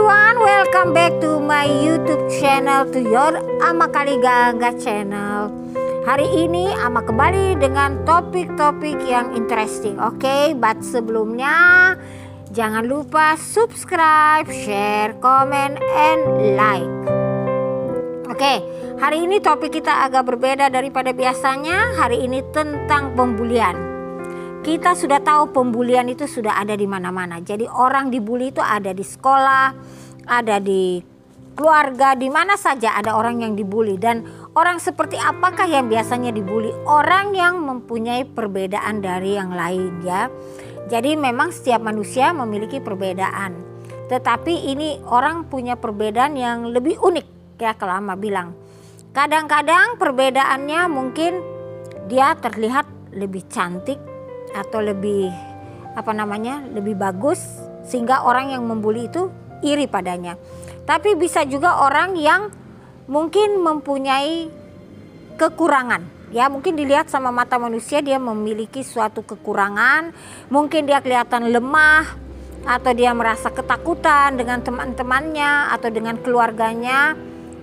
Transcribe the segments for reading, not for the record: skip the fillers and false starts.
everyone, welcome back to my YouTube channel, to your Ama Kaligangga channel. Hari ini Ama kembali dengan topik-topik yang interesting. Oke, but sebelumnya jangan lupa subscribe, share, comment, and like. Oke, hari ini topik kita agak berbeda daripada biasanya. Hari ini tentang pembulian. Kita sudah tahu pembulian itu sudah ada di mana-mana. Jadi orang dibully itu ada di sekolah, ada di keluarga, di mana saja ada orang yang dibully. Dan orang seperti apakah yang biasanya dibully? Orang yang mempunyai perbedaan dari yang lain, ya. Jadi memang setiap manusia memiliki perbedaan. Tetapi ini orang punya perbedaan yang lebih unik, ya, kalau Ama bilang. Kadang-kadang perbedaannya mungkin dia terlihat lebih cantik atau lebih lebih bagus, sehingga orang yang membuli itu iri padanya. Tapi bisa juga orang yang mungkin mempunyai kekurangan, ya, mungkin dilihat sama mata manusia dia memiliki suatu kekurangan, mungkin dia kelihatan lemah atau dia merasa ketakutan dengan teman-temannya atau dengan keluarganya,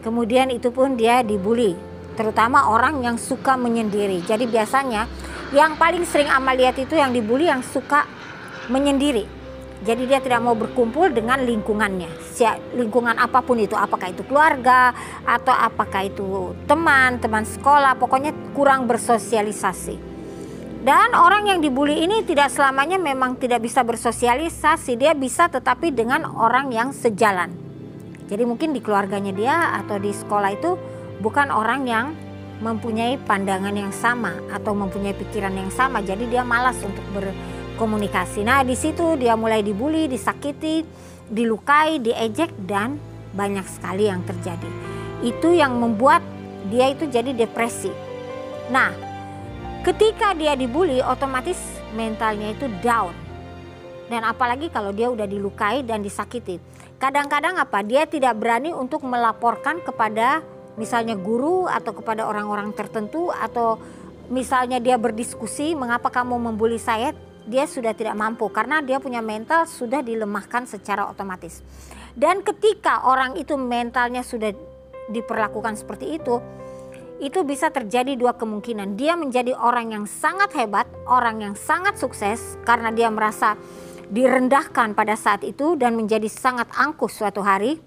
kemudian itu pun dia dibully, terutama orang yang suka menyendiri. Jadi biasanya yang paling sering Ama lihat itu yang dibully yang suka menyendiri. Jadi dia tidak mau berkumpul dengan lingkungannya. Lingkungan apapun itu, apakah itu keluarga atau apakah itu teman sekolah, pokoknya kurang bersosialisasi. Dan orang yang dibully ini tidak selamanya memang tidak bisa bersosialisasi, dia bisa tetapi dengan orang yang sejalan. Jadi mungkin di keluarganya dia atau di sekolah itu bukan orang yang mempunyai pandangan yang sama atau mempunyai pikiran yang sama, jadi dia malas untuk berkomunikasi. Nah, di situ dia mulai dibully, disakiti, dilukai, diejek, dan banyak sekali yang terjadi. Itu yang membuat dia itu jadi depresi. Nah, ketika dia dibully, otomatis mentalnya itu down. Dan apalagi kalau dia udah dilukai dan disakiti. Kadang-kadang dia tidak berani untuk melaporkan kepada misalnya guru atau kepada orang-orang tertentu, atau misalnya dia berdiskusi, mengapa kamu membuli saya, dia sudah tidak mampu karena dia punya mental sudah dilemahkan secara otomatis. Dan ketika orang itu mentalnya sudah diperlakukan seperti itu bisa terjadi dua kemungkinan. Dia menjadi orang yang sangat hebat, orang yang sangat sukses karena dia merasa direndahkan pada saat itu dan menjadi sangat angkuh suatu hari.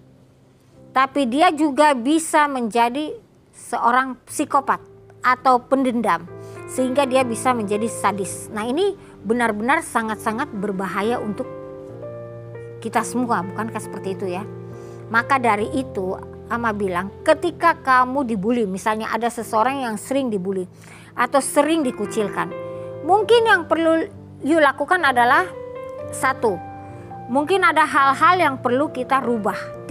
Tapi dia juga bisa menjadi seorang psikopat atau pendendam, sehingga dia bisa menjadi sadis. Nah, ini benar-benar sangat-sangat berbahaya untuk kita semua, bukankah seperti itu, ya? Maka dari itu Ama bilang, ketika kamu dibully, misalnya ada seseorang yang sering dibully atau sering dikucilkan, mungkin yang perlu you lakukan adalah satu, mungkin ada hal-hal yang perlu kita rubah.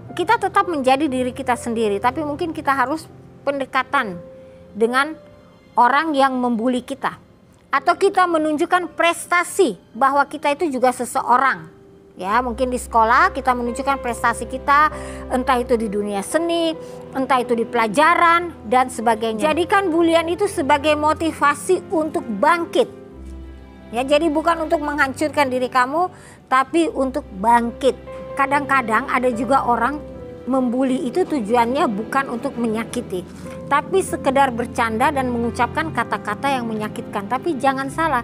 Kita tetap menjadi diri kita sendiri, tapi mungkin kita harus pendekatan dengan orang yang membuli kita. Atau kita menunjukkan prestasi bahwa kita itu juga seseorang. Ya, mungkin di sekolah kita menunjukkan prestasi kita, entah itu di dunia seni, entah itu di pelajaran, dan sebagainya. Jadikan bulian itu sebagai motivasi untuk bangkit. Ya, jadi bukan untuk menghancurkan diri kamu, tapi untuk bangkit. Kadang-kadang ada juga orang membuli itu tujuannya bukan untuk menyakiti, tapi sekedar bercanda dan mengucapkan kata-kata yang menyakitkan. Tapi jangan salah,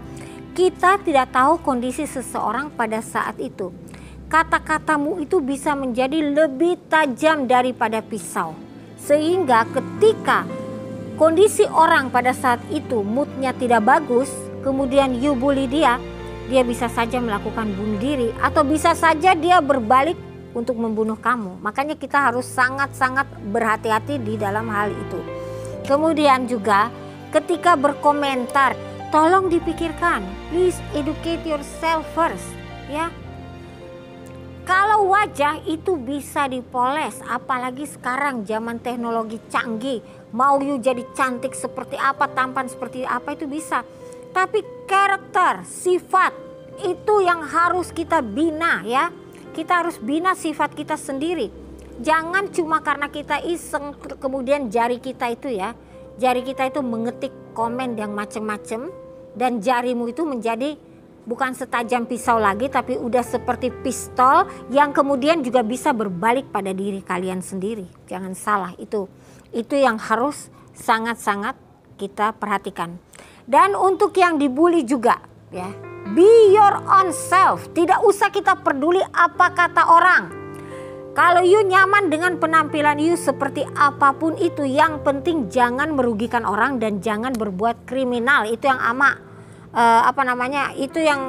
kita tidak tahu kondisi seseorang pada saat itu. Kata-katamu itu bisa menjadi lebih tajam daripada pisau. Sehingga ketika kondisi orang pada saat itu moodnya tidak bagus, kemudian you bully dia bisa saja melakukan bunuh diri, atau bisa saja dia berbalik untuk membunuh kamu. Makanya kita harus sangat-sangat berhati-hati di dalam hal itu. Kemudian juga ketika berkomentar, tolong dipikirkan, please educate yourself first, ya. Kalau wajah itu bisa dipoles, apalagi sekarang zaman teknologi canggih, mau you jadi cantik seperti apa, tampan seperti apa itu bisa. Tapi karakter, sifat itu yang harus kita bina, ya. Kita harus bina sifat kita sendiri. Jangan cuma karena kita iseng kemudian jari kita itu mengetik komen yang macam-macam dan jarimu itu menjadi bukan setajam pisau lagi, tapi udah seperti pistol yang kemudian juga bisa berbalik pada diri kalian sendiri. Jangan salah, itu yang harus sangat-sangat kita perhatikan. Dan untuk yang dibully juga ya, be your own self. Tidak usah kita peduli apa kata orang. Kalau you nyaman dengan penampilan you seperti apapun itu, yang penting jangan merugikan orang dan jangan berbuat kriminal. Itu yang itu yang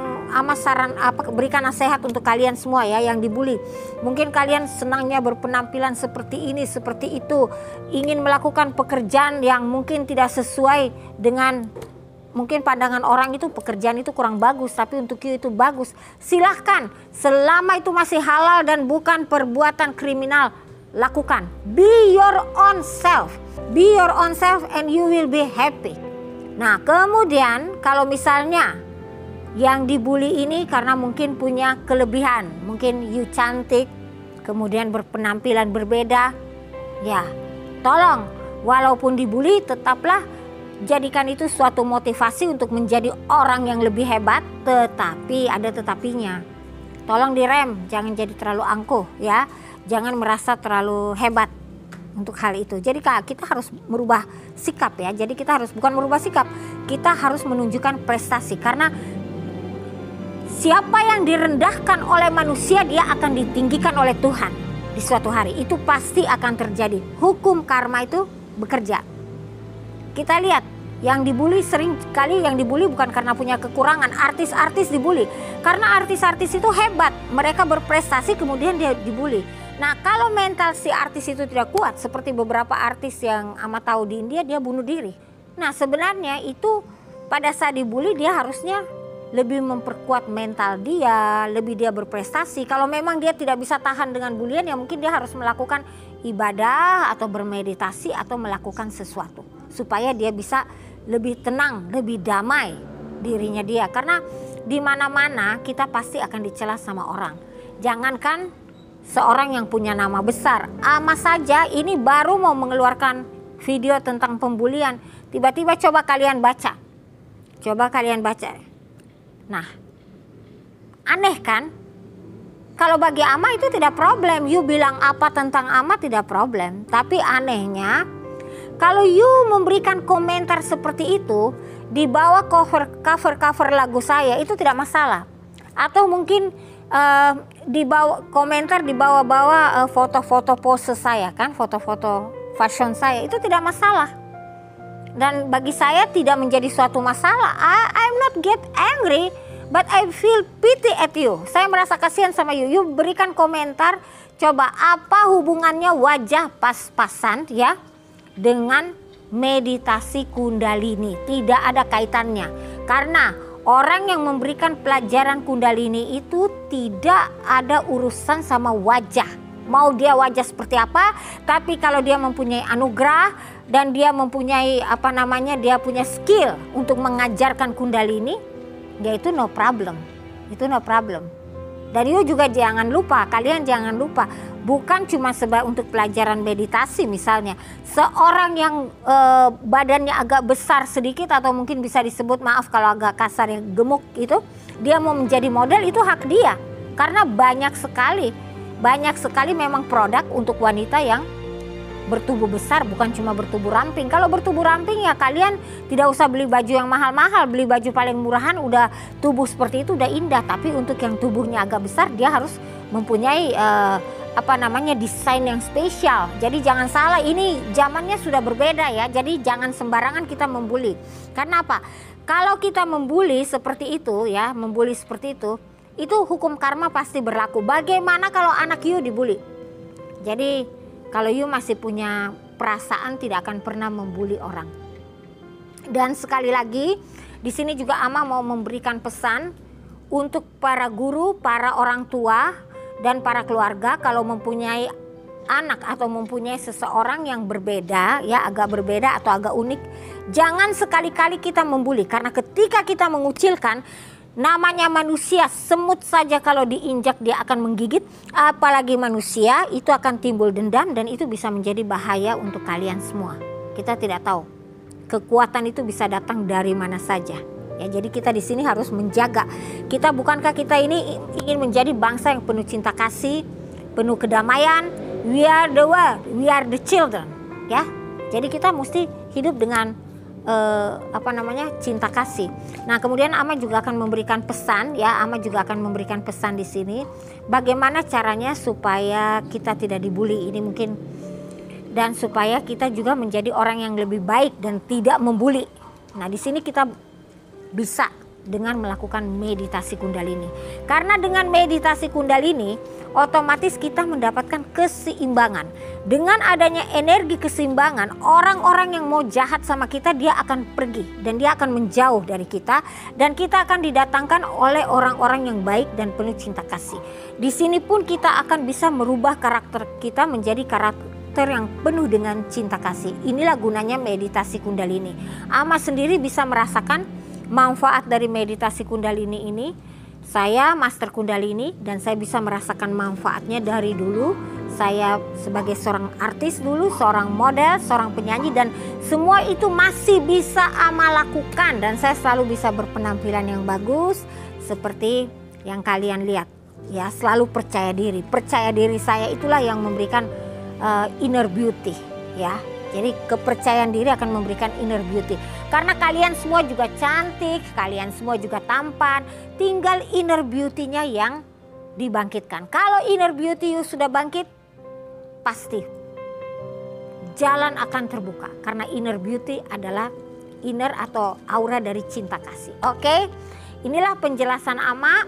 berikan nasihat untuk kalian semua ya yang dibully. Mungkin kalian senangnya berpenampilan seperti ini, seperti itu, ingin melakukan pekerjaan yang mungkin tidak sesuai dengan mungkin pandangan orang, itu pekerjaan itu kurang bagus, tapi untuk you itu bagus. Silahkan, selama itu masih halal dan bukan perbuatan kriminal, lakukan. Be your own self. Be your own self and you will be happy. Nah, kemudian kalau misalnya yang dibully ini karena mungkin punya kelebihan, mungkin you cantik, kemudian berpenampilan berbeda, ya tolong, walaupun dibully tetaplah jadikan itu suatu motivasi untuk menjadi orang yang lebih hebat. Tetapi ada tetapinya, tolong direm, jangan jadi terlalu angkuh ya, jangan merasa terlalu hebat untuk hal itu. Jadi kita harus merubah sikap ya. Jadi kita harus bukan merubah sikap, kita harus menunjukkan prestasi. Karena siapa yang direndahkan oleh manusia, dia akan ditinggikan oleh Tuhan di suatu hari. Itu pasti akan terjadi. Hukum karma itu bekerja. Kita lihat yang dibully, sering kali yang dibully bukan karena punya kekurangan. Artis-artis dibully karena artis-artis itu hebat, mereka berprestasi kemudian dia dibully. Nah, kalau mental si artis itu tidak kuat, seperti beberapa artis yang amat tahu di India, dia bunuh diri. Nah, sebenarnya itu pada saat dibully dia harusnya lebih memperkuat mental dia, lebih dia berprestasi. Kalau memang dia tidak bisa tahan dengan bulian, ya mungkin dia harus melakukan ibadah atau bermeditasi atau melakukan sesuatu supaya dia bisa lebih tenang, lebih damai dirinya dia. Karena di mana-mana kita pasti akan dicela sama orang. Jangankan seorang yang punya nama besar, Ama saja ini baru mau mengeluarkan video tentang pembulian, tiba-tiba coba kalian baca. Nah, aneh kan? Kalau bagi Ama itu tidak problem, you bilang apa tentang Ama tidak problem. Tapi anehnya, kalau you memberikan komentar seperti itu di bawah cover lagu saya, itu tidak masalah. Atau mungkin di bawah komentar di bawah foto-foto pose saya kan, foto-foto fashion saya, itu tidak masalah. Dan bagi saya tidak menjadi suatu masalah. I'm not get angry, but I feel pity at you. Saya merasa kasihan sama you. You berikan komentar, coba apa hubungannya wajah pas-pasan ya dengan meditasi Kundalini? Tidak ada kaitannya. Karena orang yang memberikan pelajaran Kundalini itu tidak ada urusan sama wajah. Mau dia wajah seperti apa, tapi kalau dia mempunyai anugerah dan dia mempunyai dia punya skill untuk mengajarkan Kundalini, ya itu no problem. Itu no problem. Dan you juga kalian jangan lupa, bukan cuma untuk pelajaran meditasi misalnya. Seorang yang badannya agak besar sedikit atau mungkin bisa disebut, maaf kalau agak kasar ya, gemuk itu, dia mau menjadi model, itu hak dia. Karena banyak sekali memang produk untuk wanita yang bertubuh besar, bukan cuma bertubuh ramping. Kalau bertubuh ramping ya kalian tidak usah beli baju yang mahal-mahal, beli baju paling murahan, udah tubuh seperti itu udah indah. Tapi untuk yang tubuhnya agak besar, dia harus mempunyai desain yang spesial. Jadi jangan salah, ini zamannya sudah berbeda ya. Jadi jangan sembarangan kita membuli. Karena apa? Kalau kita membuli seperti itu ya, itu hukum karma pasti berlaku. Bagaimana kalau anak you dibully? Jadi kalau you masih punya perasaan, tidak akan pernah membuli orang. Dan sekali lagi, di sini juga Ama mau memberikan pesan untuk para guru, para orang tua, dan para keluarga. Kalau mempunyai anak atau mempunyai seseorang yang berbeda, ya agak berbeda atau agak unik, jangan sekali-kali kita membuli. Karena ketika kita mengucilkan, namanya manusia, semut saja kalau diinjak dia akan menggigit, apalagi manusia, itu akan timbul dendam dan itu bisa menjadi bahaya untuk kalian semua. Kita tidak tahu kekuatan itu bisa datang dari mana saja. Ya, jadi kita di sini harus menjaga. Bukankah kita ini ingin menjadi bangsa yang penuh cinta kasih, penuh kedamaian? We are the world, we are the children. Ya, jadi kita mesti hidup dengan cinta kasih. Nah, kemudian Ama juga akan memberikan pesan, ya, Ama juga akan memberikan pesan di sini. Bagaimana caranya supaya kita tidak dibully ini mungkin, dan supaya kita juga menjadi orang yang lebih baik dan tidak membuli. Nah, di sini kita bisa dengan melakukan meditasi Kundalini. Karena dengan meditasi Kundalini, otomatis kita mendapatkan keseimbangan. Dengan adanya energi keseimbangan, orang-orang yang mau jahat sama kita, dia akan pergi dan dia akan menjauh dari kita, dan kita akan didatangkan oleh orang-orang yang baik dan penuh cinta kasih. Di sini pun kita akan bisa merubah karakter kita menjadi karakter yang penuh dengan cinta kasih. Inilah gunanya meditasi Kundalini. Ama sendiri bisa merasakan manfaat dari meditasi Kundalini ini. Saya master Kundalini dan saya bisa merasakan manfaatnya dari dulu. Saya sebagai seorang artis dulu, seorang model, seorang penyanyi, dan semua itu masih bisa Ama lakukan, dan saya selalu bisa berpenampilan yang bagus seperti yang kalian lihat. Ya, selalu percaya diri. Percaya diri saya itulah yang memberikan inner beauty, ya. Jadi kepercayaan diri akan memberikan inner beauty. Karena kalian semua juga cantik, kalian semua juga tampan. Tinggal inner beauty-nya yang dibangkitkan. Kalau inner beauty you sudah bangkit, pasti jalan akan terbuka. Karena inner beauty adalah inner atau aura dari cinta kasih. Oke, inilah penjelasan Ama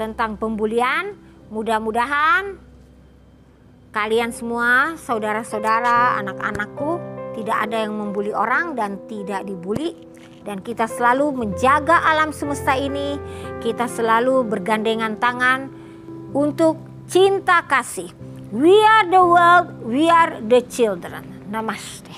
tentang pembulian. Mudah-mudahan kalian semua, saudara-saudara, anak-anakku, tidak ada yang membuli orang dan tidak dibuli. Dan kita selalu menjaga alam semesta ini. Kita selalu bergandengan tangan untuk cinta kasih. We are the world, we are the children. Namaste.